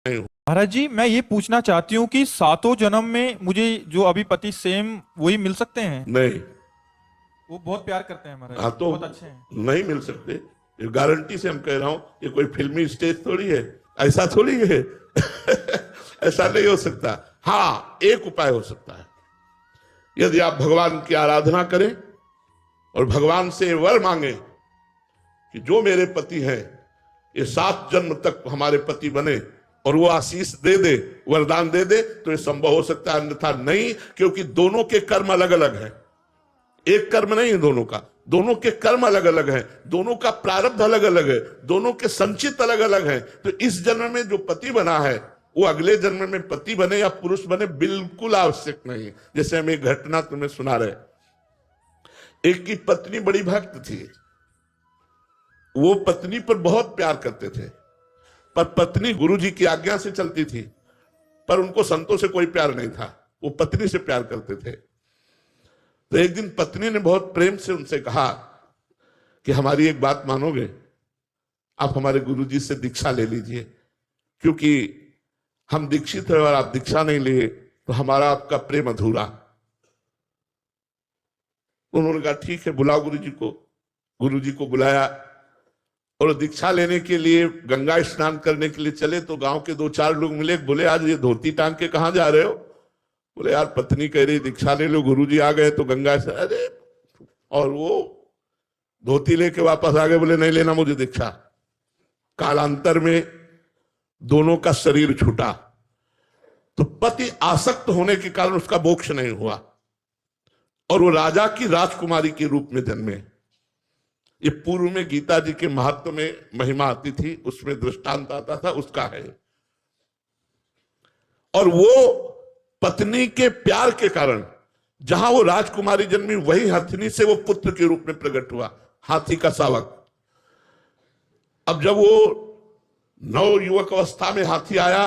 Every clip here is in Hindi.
नहीं। महाराज जी, मैं ये पूछना चाहती हूँ कि सातों जन्म में मुझे जो अभी पति सेम वही मिल सकते हैं? नहीं। वो बहुत प्यार करते हैं महाराज हाँ जी, तो बहुत अच्छे हैं। नहीं मिल सकते। ये गारंटी से हम कह रहा हूं, ये कोई फिल्मी स्टेज थोड़ी है, ऐसा थोड़ी है। ऐसा नहीं हो सकता। हाँ, एक उपाय हो सकता है। यदि आप भगवान की आराधना करें और भगवान से वर मांगे कि जो मेरे पति हैं ये 7 जन्म तक हमारे पति बने, और वो आशीष दे दे, वरदान दे दे, तो ये संभव हो सकता है, अन्यथा नहीं। क्योंकि दोनों के कर्म अलग अलग हैं, एक कर्म नहीं है दोनों का। दोनों के कर्म अलग अलग हैं, दोनों का प्रारब्ध अलग अलग है, दोनों के संचित अलग अलग हैं। तो इस जन्म में जो पति बना है वो अगले जन्म में पति बने या पुरुष बने बिल्कुल आवश्यक नहीं। जैसे हम एक घटना तुम्हें सुना रहे, एक की पत्नी बड़ी भक्त थी, वो पत्नी पर बहुत प्यार करते थे, पर पत्नी गुरुजी की आज्ञा से चलती थी, पर उनको संतों से कोई प्यार नहीं था, वो पत्नी से प्यार करते थे। तो एक दिन पत्नी ने बहुत प्रेम से उनसे कहा कि हमारी एक बात मानोगे, आप हमारे गुरुजी से दीक्षा ले लीजिए, क्योंकि हम दीक्षित हैं और आप दीक्षा नहीं लिए तो हमारा आपका प्रेम अधूरा। उन्होंने कहा ठीक है, बुलाओ गुरुजी को। गुरुजी को बुलाया और दीक्षा लेने के लिए गंगा स्नान करने के लिए चले, तो गांव के 2-4 लोग मिले, बोले आज ये धोती टांग के कहां जा रहे हो? बोले यार पत्नी कह रही दीक्षा ले लो, गुरुजी आ गए तो गंगा से। अरे, और वो धोती लेके वापस आ गए, बोले नहीं लेना मुझे दीक्षा। कालांतर में दोनों का शरीर छूटा, तो पति आसक्त होने के कारण उसका मोक्ष नहीं हुआ, और वो राजा की राजकुमारी के रूप में जन्मे। ये पूर्व में गीता जी के महत्व में महिमा आती थी, उसमें दृष्टांत आता था, उसका है। और वो पत्नी के प्यार के कारण जहां वो राजकुमारी जन्मी, वही हथिनी से वो पुत्र के रूप में प्रकट हुआ, हाथी का शावक। अब जब वो नव युवक अवस्था में हाथी आया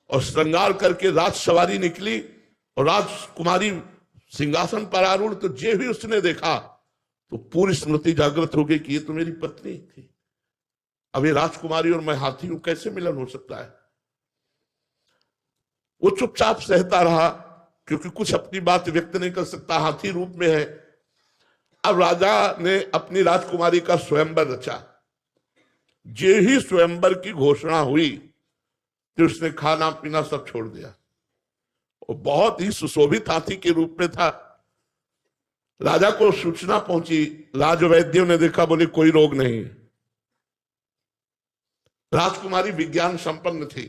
और श्रृंगार करके राज सवारी निकली और राजकुमारी सिंहासन पर आरूढ़, तो जे भी उसने देखा तो पूरी स्मृति जागृत हो गई कि ये तो मेरी पत्नी थी। अब ये राजकुमारी और मैं हाथी हूं, कैसे मिलन हो सकता है? वो चुपचाप सहता रहा, क्योंकि कुछ अपनी बात व्यक्त नहीं कर सकता, हाथी रूप में है। अब राजा ने अपनी राजकुमारी का स्वयंवर रचा। जे ही स्वयंवर की घोषणा हुई तो उसने खाना पीना सब छोड़ दिया। वो बहुत ही सुशोभित हाथी के रूप में था। राजा को सूचना पहुंची, राजवैद्यों ने देखा, बोले कोई रोग नहीं। राजकुमारी विज्ञान संपन्न थी।